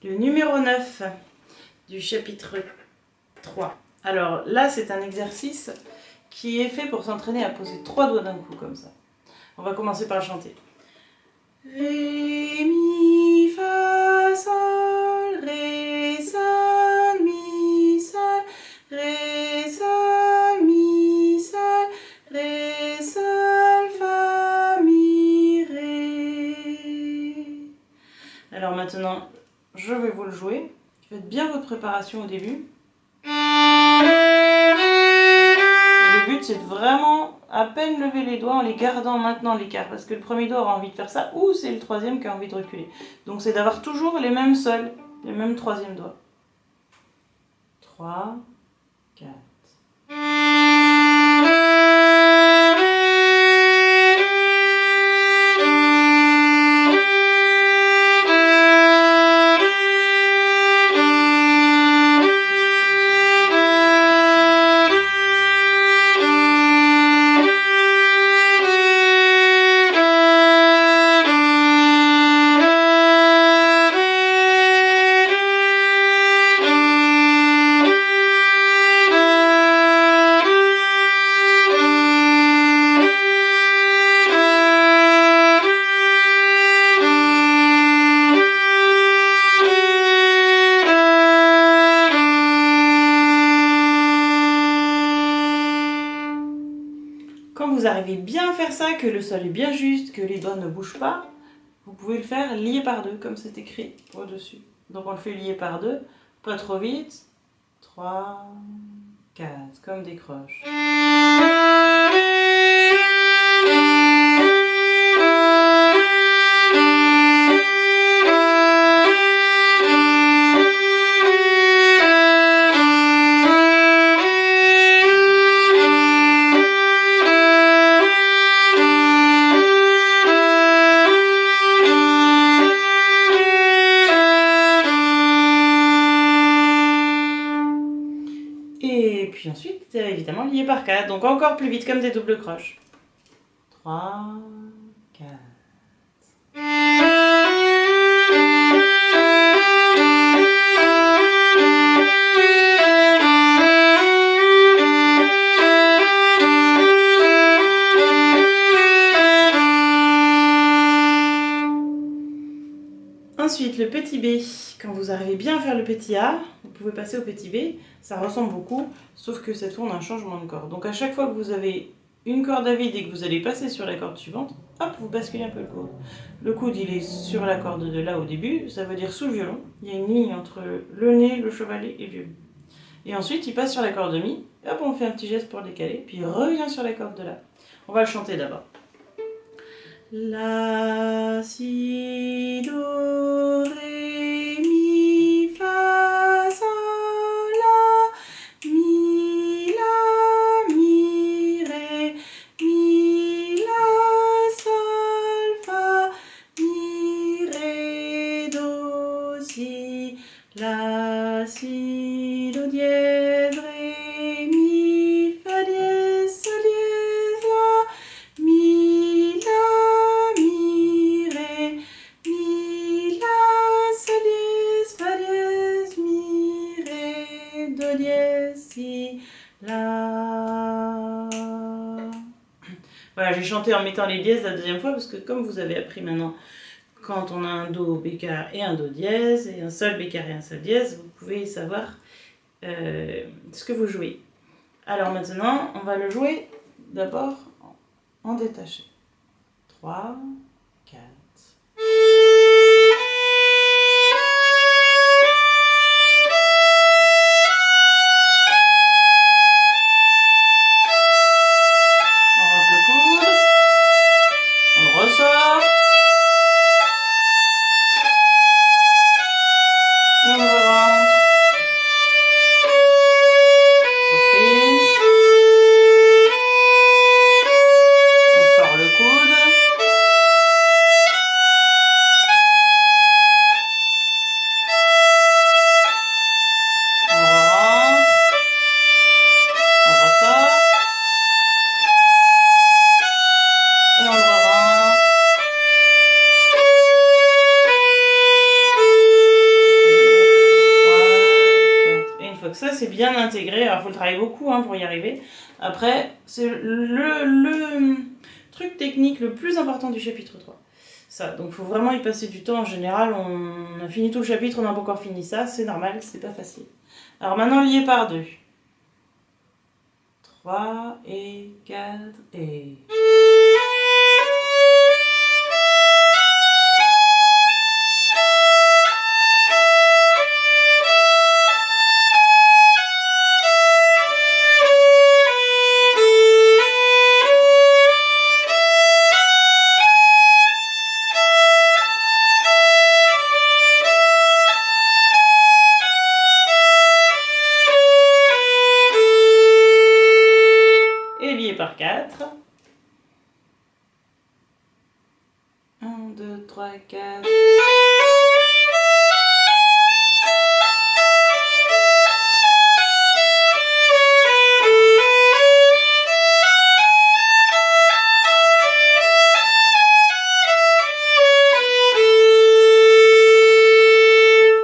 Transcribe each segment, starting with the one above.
le numéro 9 du chapitre 3. Alors là, c'est un exercice qui est fait pour s'entraîner à poser 3 doigts d'un coup comme ça. On va commencer par chanter. Ré, mi, fa, sol, ré, sol, mi, sol, ré, sol, mi, sol, ré, sol, fa, mi, ré. Alors maintenant, je vais vous le jouer. Faites bien votre préparation au début. Le but, c'est de vraiment à peine lever les doigts en les gardant maintenant l'écart. Parce que le premier doigt aura envie de faire ça, ou c'est le troisième qui a envie de reculer. Donc c'est d'avoir toujours les mêmes sols, les mêmes troisième doigts. 3, 4. Quand vous arrivez bien à faire ça, que le sol est bien juste, que les doigts ne bougent pas, vous pouvez le faire lié par deux, comme c'est écrit au-dessus. Donc on le fait lié par deux, pas trop vite. 3, 4, comme des croches. Et puis ensuite, évidemment, lié par 4. Donc encore plus vite, comme des doubles croches. 3, 4. Ensuite, le petit B. Quand vous arrivez bien à faire le petit A, vous pouvez passer au petit B. Ça ressemble beaucoup, sauf que cette fois, on a un changement de corde. Donc à chaque fois que vous avez une corde à vide et que vous allez passer sur la corde suivante, hop, vous basculez un peu le coude. Le coude, il est sur la corde de là au début, ça veut dire sous le violon. Il y a une ligne entre le nez, le chevalet et le violon. Et ensuite, il passe sur la corde de mi, hop, on fait un petit geste pour le décaler, puis il revient sur la corde de là. On va le chanter d'abord. La, si, do, ré, mi, fa, sol, la, mi, ré, mi, la, sol, fa, mi, ré, do, si, la, si, do, dièse, ré, mi, fa, dièse, sol, dièse, la, mi, la, mi, ré, mi, la, sol, dièse, fa, dièse, mi, ré, do, dièse, si, la. Voilà, j'ai chanté en mettant les dièses la deuxième fois parce que comme vous avez appris maintenant, quand on a un do bécard et un do dièse et un sol bécard et un sol dièse, vous pouvez savoir ce que vous jouez. Alors maintenant, on va le jouer d'abord en détaché. 3, 4. On rentre le coude, on le ressort, et on le rentre. Reprise. On sort le coude. Donc ça c'est bien intégré, alors il faut le travailler beaucoup hein, pour y arriver. Après, c'est le truc technique le plus important du chapitre 3. Ça, donc il faut vraiment y passer du temps. En général, on a fini tout le chapitre, on n'a pas encore fini ça, c'est normal, c'est pas facile. Alors maintenant, lié par 2. 3 et 4 et... par 4. 1, 2, 3, 4.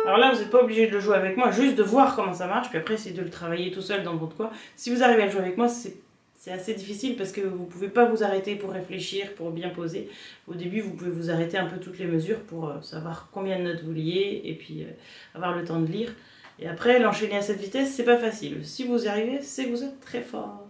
Alors là, vous n'êtes pas obligé de le jouer avec moi, juste de voir comment ça marche, puis après, c'est de le travailler tout seul dans votre coin. Si vous arrivez à le jouer avec moi, c'est assez difficile parce que vous ne pouvez pas vous arrêter pour réfléchir, pour bien poser. Au début, vous pouvez vous arrêter un peu toutes les mesures pour savoir combien de notes vous liez et puis avoir le temps de lire. Et après, l'enchaîner à cette vitesse, c'est pas facile. Si vous y arrivez, c'est que vous êtes très fort.